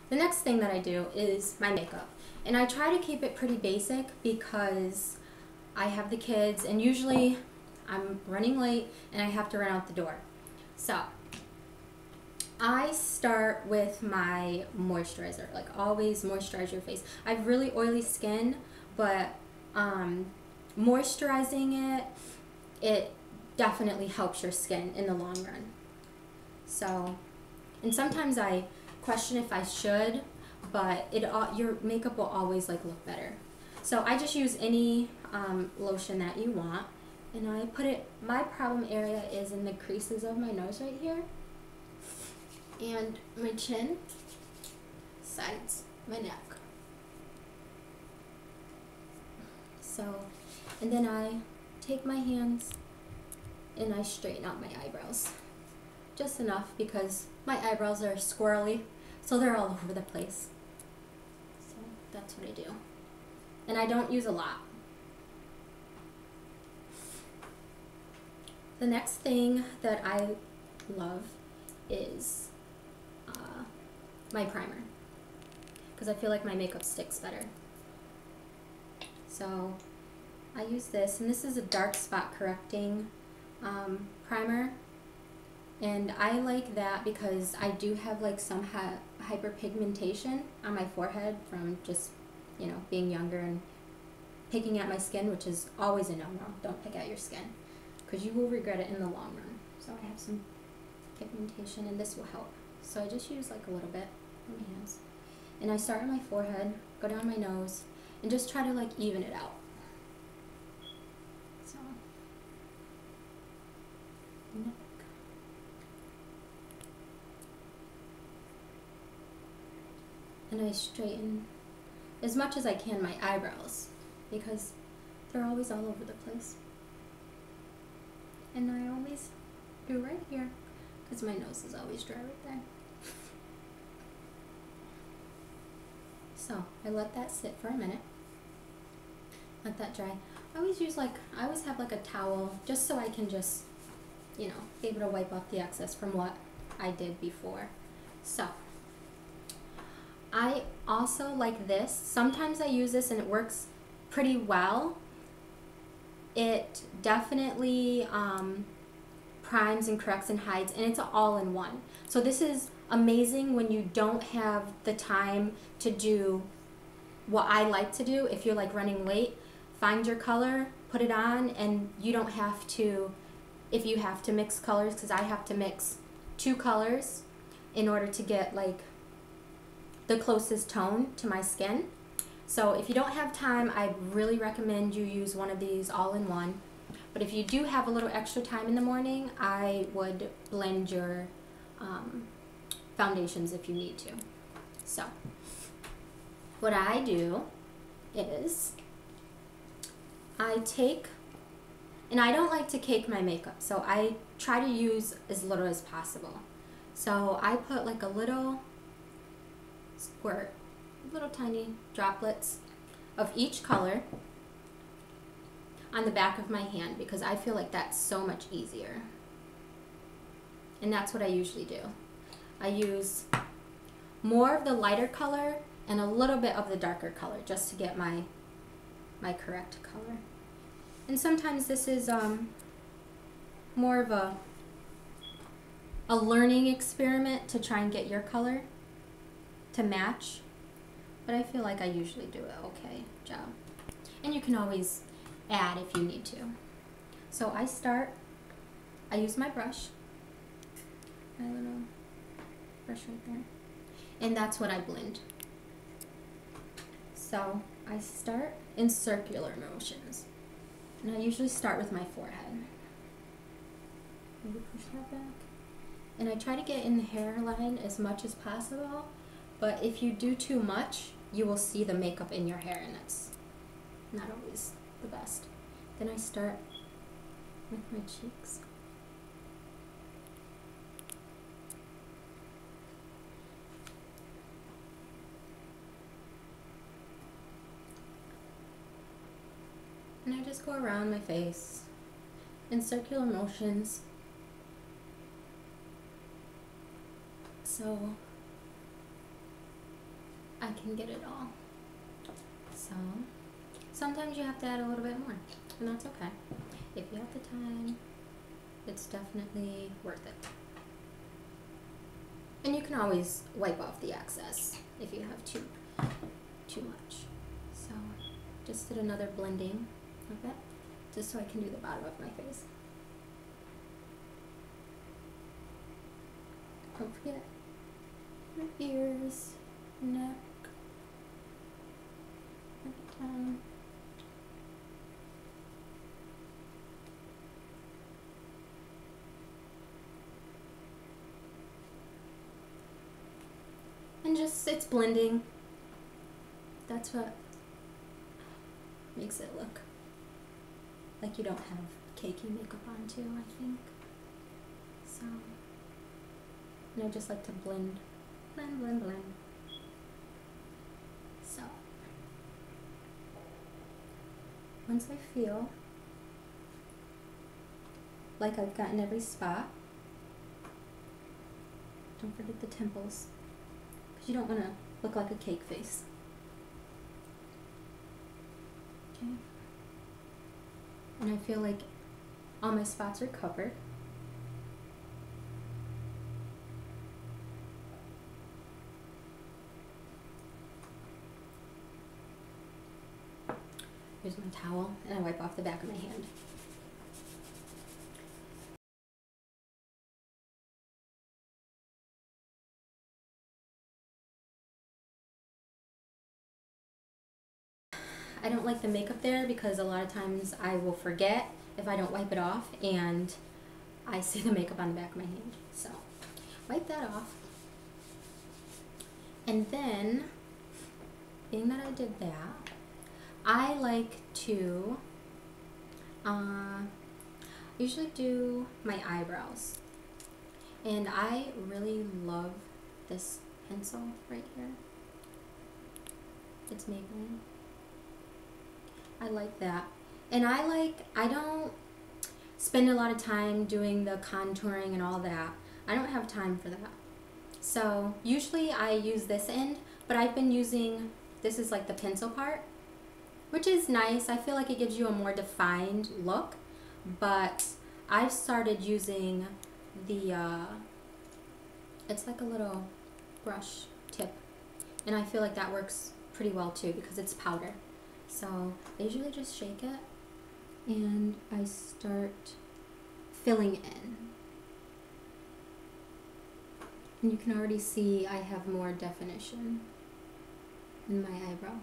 the next thing that I do is my makeup. And I try to keep it pretty basic because I have the kids and usually I'm running late and I have to run out the door. So I start with my moisturizer. Like, always moisturize your face. I have really oily skin, but moisturizing it definitely helps your skin in the long run. So, and sometimes I question if I should, but your makeup will always like look better. So I just use any lotion that you want, and I put it, my problem area is in the creases of my nose right here, and my chin, sides, my neck. So, and then I take my hands and I straighten out my eyebrows. Just enough because my eyebrows are squirrely, so they're all over the place. So that's what I do. And I don't use a lot. The next thing that I love is my primer, because I feel like my makeup sticks better. So I use this, and this is a dark spot correcting primer, and I like that because I do have like some hyperpigmentation on my forehead from just, you know, being younger and picking at my skin, which is always a no-no. Don't pick at your skin because you will regret it in the long run. So I have some pigmentation, and this will help. So I just use like a little bit on my hands, and I start on my forehead, go down my nose, and just try to like even it out. So neck. And I straighten as much as I can my eyebrows because they're always all over the place. And I always do right here because my nose is always dry right there. So I let that sit for a minute. Let that dry. I always have like a towel just so I can just, you know, be able to wipe off the excess from what I did before. So I also like this. Sometimes I use this and it works pretty well. It definitely primes and corrects and hides, and it's all-in-one. So this is amazing when you don't have the time to do what I like to do. If you're like running late, find your color, put it on, and you don't have to, if you have to mix colors, because I have to mix 2 colors in order to get like the closest tone to my skin. So if you don't have time, I really recommend you use one of these all-in-one. But if you do have a little extra time in the morning, I would blend your foundations if you need to. So what I do is I take, and I don't like to cake my makeup, so I try to use as little as possible. So I put like a little squirt, little tiny droplets of each color on the back of my hand because I feel like that's so much easier. And that's what I usually do. I use more of the lighter color and a little bit of the darker color just to get my correct color. And sometimes this is more of a learning experiment to try and get your color to match, but I feel like I usually do an okay job. And you can always add if you need to. So I use my brush, my little brush right there, and that's what I blend. So I start in circular motions, and I usually start with my forehead. Maybe push that back. And I try to get in the hairline as much as possible, but if you do too much, you will see the makeup in your hair, and that's not always the best. Then I start with my cheeks. And I just go around my face in circular motions. So I can get it all. So sometimes you have to add a little bit more, and that's okay. If you have the time, it's definitely worth it. And you can always wipe off the excess if you have too much. So just did another blending of it, just so I can do the bottom of my face. Don't forget your ears, neck, down. And just, it's blending. That's what makes it look like you don't have cakey makeup on too, I think. So, and I just like to blend. So, once I feel like I've gotten every spot, don't forget the temples, because you don't want to look like a cake face. Okay. And I feel like all my spots are covered. Here's my towel, and I wipe off the back of my hand. I don't like the makeup there because a lot of times I will forget if I don't wipe it off, and I see the makeup on the back of my hand. So wipe that off. And then, being that I did that, I like to usually do my eyebrows. And I really love this pencil right here. It's Maybelline. I like that. And I don't spend a lot of time doing the contouring and all that. I don't have time for that. So usually I use this end, but I've been using, this is like the pencil part, which is nice. I feel like it gives you a more defined look, but I've started using the, it's like a little brush tip, and I feel like that works pretty well too because it's powder. So I usually just shake it and I start filling in. And you can already see I have more definition in my eyebrow.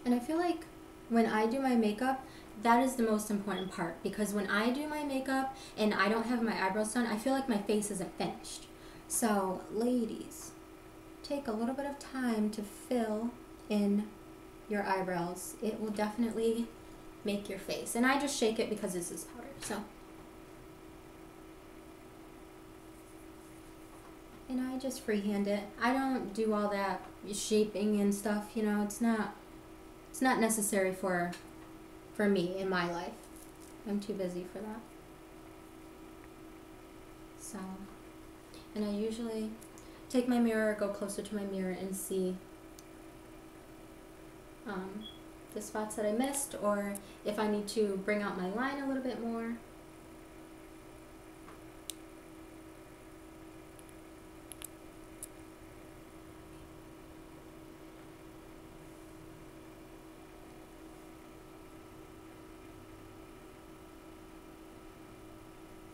And I feel like when I do my makeup, that is the most important part, because when I do my makeup and I don't have my eyebrows done, I feel like my face isn't finished. So ladies, take a little bit of time to fill in your eyebrows. It will definitely make your face. And I just shake it because this is powder. So, and I just freehand it. I don't do all that shaping and stuff, you know. It's not necessary for me in my life. I'm too busy for that. So, and I usually take my mirror, go closer to my mirror, and see the spots that I missed, or if I need to bring out my line a little bit more.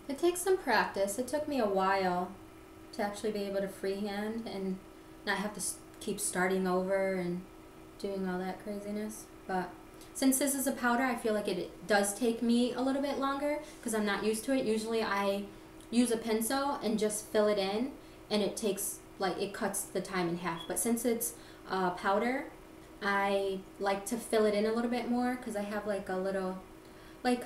It takes some practice. It took me a while to actually be able to freehand and not have to keep starting over and doing all that craziness. But since this is a powder, I feel like it does take me a little bit longer because I'm not used to it. Usually I use a pencil and just fill it in, and it takes, like, it cuts the time in half. But since it's powder, I like to fill it in a little bit more because I have like a little, like,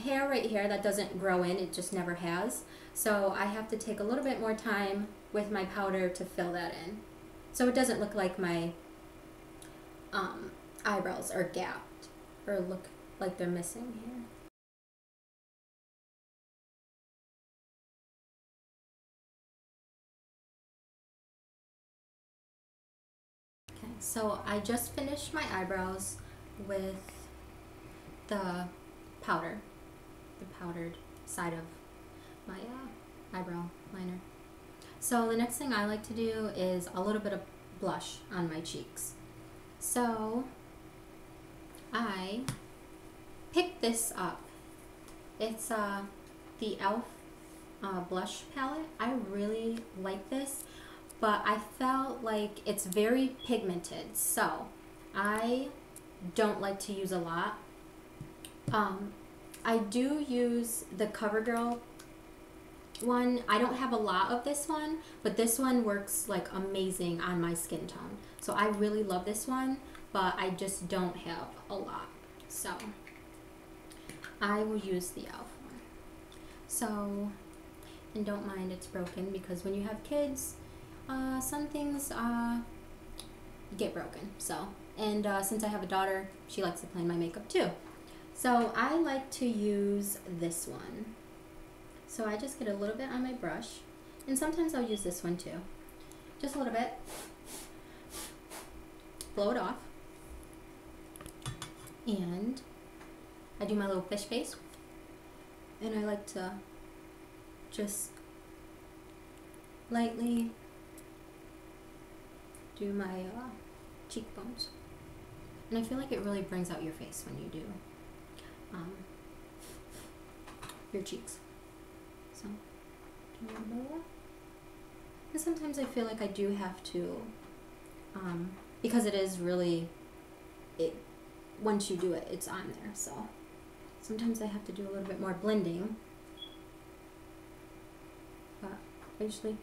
hair right here that doesn't grow in. It just never has. So I have to take a little bit more time with my powder to fill that in, so it doesn't look like my eyebrows are gapped or look like they're missing here. So I just finished my eyebrows with the powdered side of my eyebrow liner. So the next thing I like to do is a little bit of blush on my cheeks. So I picked this up. It's the e.l.f. Blush palette. I really like this, but I felt like it's very pigmented, so I don't like to use a lot. I do use the CoverGirl one. I don't have a lot of this one, but this one works like amazing on my skin tone. So I really love this one, but I just don't have a lot. So I will use the e.l.f. one. So, and don't mind it's broken, because when you have kids, some things get broken. So, and since I have a daughter, she likes to play in my makeup too. So I like to use this one. So I just get a little bit on my brush, and sometimes I'll use this one too. Just a little bit. Blow it off. And I do my little fish face. And I like to just lightly do my cheekbones. And I feel like it really brings out your face when you do your cheeks. So, do a little bit of that. And sometimes I feel like I do have to, because it is really, once you do it, it's on there. So sometimes I have to do a little bit more blending. But I usually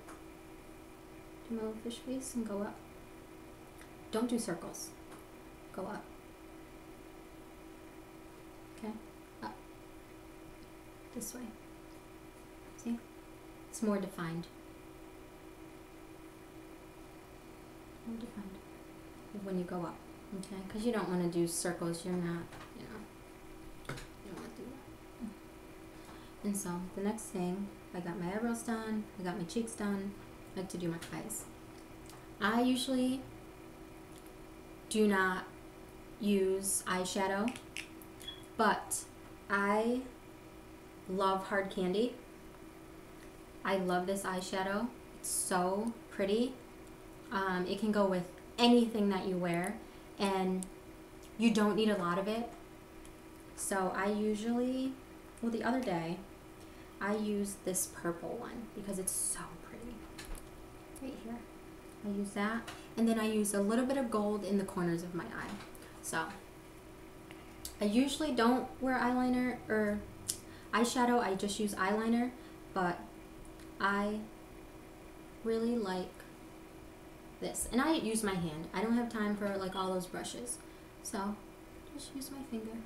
do my little fish face and go up. Don't do circles. Go up. Okay, up. This way. See? It's more defined. More defined when you go up. Okay? Because you don't want to do circles. You're not, you don't want to do that. And so the next thing, I got my eyebrows done. I got my cheeks done. I like to do my eyes. I usually do not use eyeshadow, but I love hard candy. I love this eyeshadow. It's so pretty. It can go with anything that you wear, and you don't need a lot of it. So I usually, well, the other day I used this purple one because it's so pretty. Right here. I use that, and then I use a little bit of gold in the corners of my eye. So I usually don't wear eyeliner or eyeshadow. I just use eyeliner, but I really like this, and I use my hand. I don't have time for like all those brushes, so just use my finger.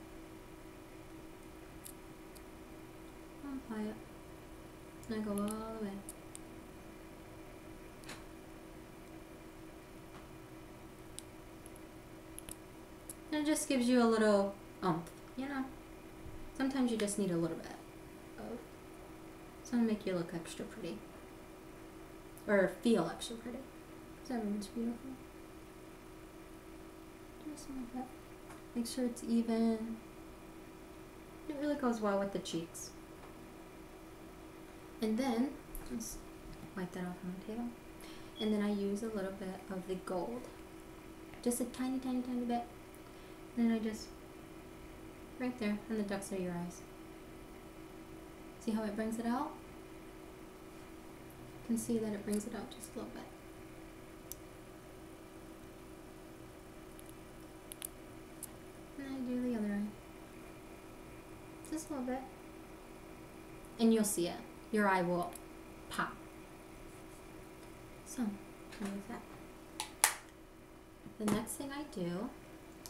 I'll apply it, and I go all the way. And it just gives you a little you know. Sometimes you just need a little bit of something to make you look extra pretty, or feel extra pretty. Because everyone's beautiful. Just like that. Make sure it's even. It really goes well with the cheeks. And then just wipe that off on the table. And then I use a little bit of the gold, just a tiny, tiny, tiny bit. And then I just, right there, on the ducts of your eyes. See how it brings it out? You can see that it brings it out just a little bit. And then I do the other eye. Just a little bit. And you'll see it. Your eye will pop. So, with that. The next thing I do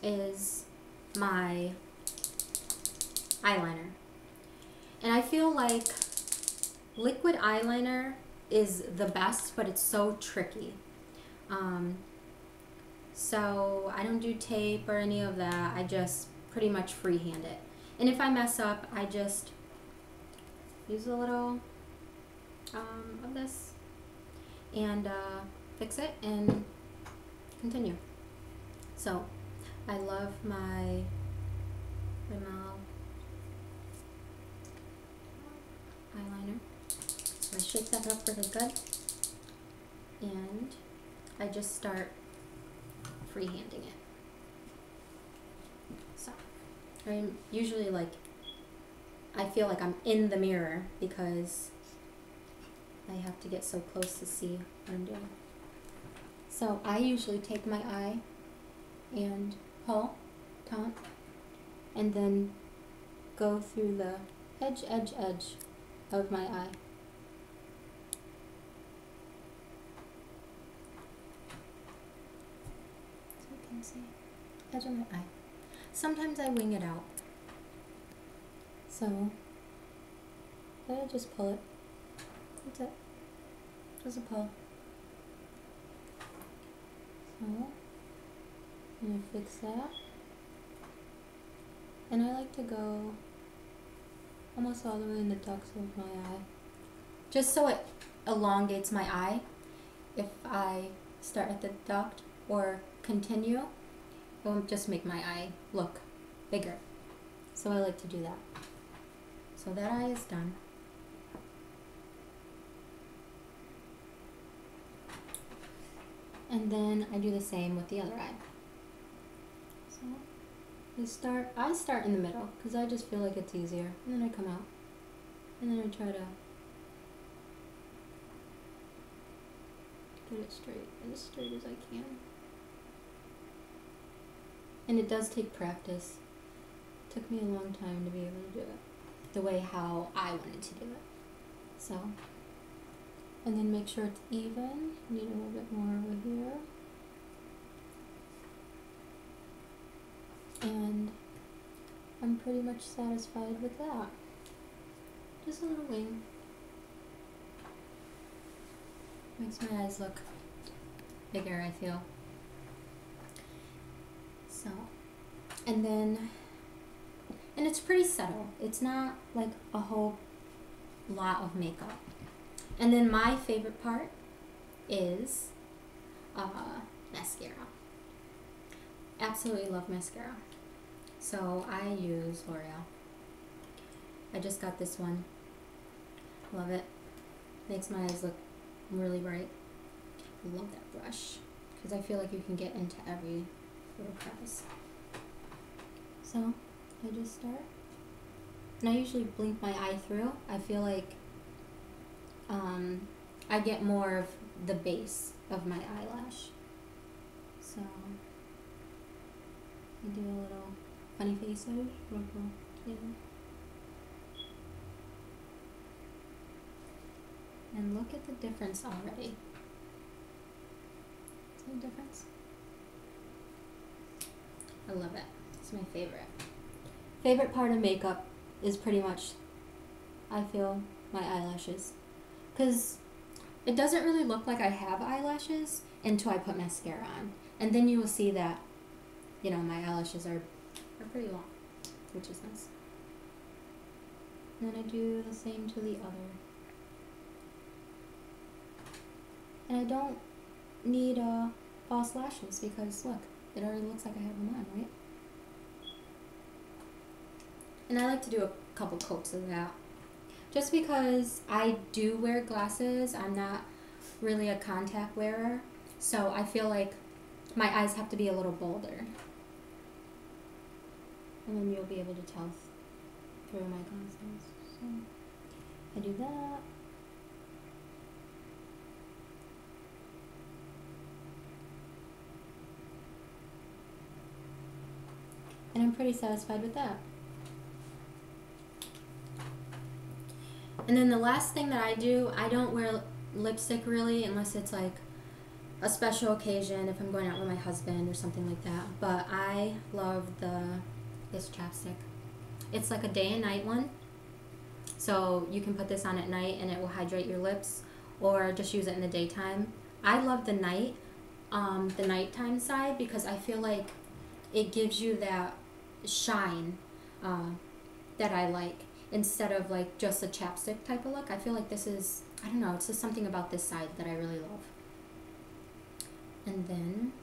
is my eyeliner. And I feel like liquid eyeliner is the best, but it's so tricky. So I don't do tape or any of that. I just pretty much freehand it. And if I mess up, I just use a little of this and fix it and continue. So I love my Rimmel eyeliner. So I shake that up really good, and I just start freehanding it. So I'm usually like, I feel like I'm in the mirror because I have to get so close to see what I'm doing. So I usually take my eye and pull, taunt, and then go through the edge of my eye. So you can see edge of my eye. Sometimes I wing it out. So I just pull it. That's it. Just a pull. So I'm gonna fix that. And I like to go almost all the way in the ducts of my eye, just so it elongates my eye. If I start at the duct or continue, it will just make my eye look bigger. So I like to do that. So that eye is done. And then I do the same with the other eye. So I start in the middle because I just feel like it's easier, and then I come out, and then I try to get it as straight as I can. And it does take practice. It took me a long time to be able to do it the way how I wanted to do it. So, and then make sure it's even. Need a little bit more over here. And I'm pretty much satisfied with that. Just a little wing. Makes my eyes look bigger, I feel. So, and it's pretty subtle. It's not like a whole lot of makeup. And then my favorite part is mascara. Absolutely love mascara. So I use L'Oreal. I just got this one. Love it. Makes my eyes look really bright. Love that brush because I feel like you can get into every little crevice. So I just start. And I usually blink my eye through. I feel like I get more of the base of my eyelash. So I do a little funny face yeah. And look at the difference already. See the difference? I love it. It's my favorite. Favorite part of makeup is pretty much, I feel, my eyelashes. Because it doesn't really look like I have eyelashes until I put mascara on. And then you will see that, you know, my eyelashes are pretty long, which is nice. And then I do the same to the other. And I don't need false lashes because look, it already looks like I have them on, right? And I like to do a couple coats of that. Just because I do wear glasses, I'm not really a contact wearer, so I feel like my eyes have to be a little bolder. And then you'll be able to tell through my glasses. So I do that. And I'm pretty satisfied with that. And then the last thing that I do, I don't wear lipstick really unless it's like a special occasion, if I'm going out with my husband or something like that. But I love this chapstick. It's like a day and night one. So you can put this on at night and it will hydrate your lips, or just use it in the daytime. I love the nighttime side because I feel like it gives you that shine that I like, instead of like just a chapstick type of look. I feel like this is, I don't know, it's just something about this side that I really love. And then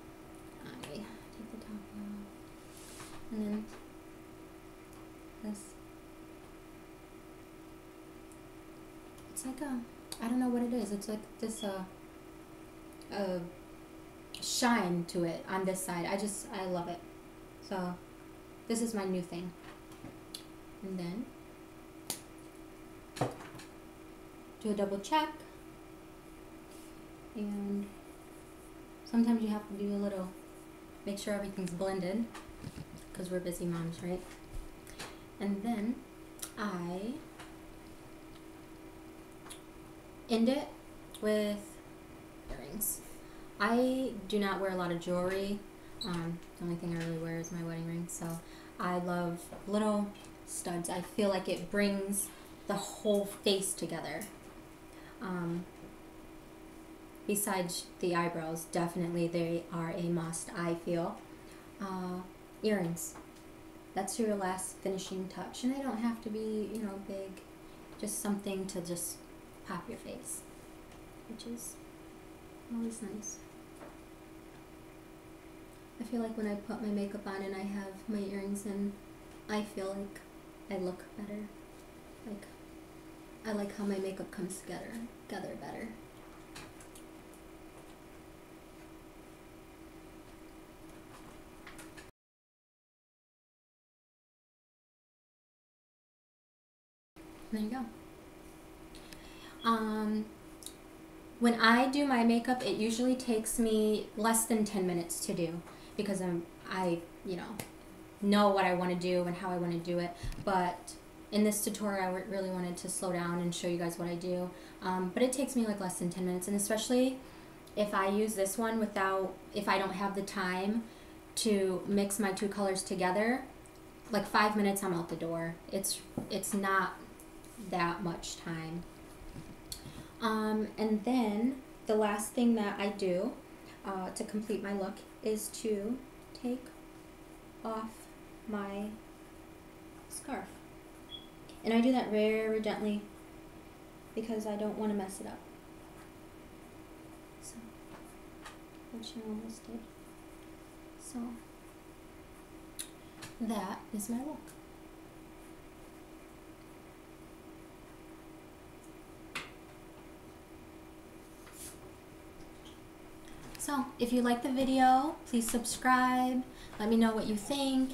I take the top And then this. It's like I don't know what it is. It's like this shine to it on this side. I love it. So this is my new thing. And then do a double check. And sometimes you have to do a little, make sure everything's blended because we're busy moms, right? And then I end it with earrings. I do not wear a lot of jewelry. The only thing I really wear is my wedding ring. So I love little studs. I feel like it brings the whole face together. Besides the eyebrows, definitely they are a must, I feel. Earrings. That's your last finishing touch. And they don't have to be, you know, big. Just something to just pop your face, which is always nice. I feel like when I put my makeup on and I have my earrings in, I feel like I look better. Like, I like how my makeup comes together better. There you go. When I do my makeup, it usually takes me less than 10 minutes to do because I know what I want to do and how I want to do it. But in this tutorial, I really wanted to slow down and show you guys what I do. But it takes me like less than 10 minutes, and especially if I use this one if I don't have the time to mix my two colors together, like 5 minutes, I'm out the door. It's not that much time. And then the last thing that I do to complete my look is to take off my scarf. And I do that very gently because I don't want to mess it up. So, which I almost did. So, that is my look. So, if you like the video, please subscribe. Let me know what you think.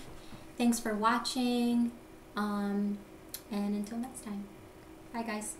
Thanks for watching. And until next time. Bye, guys.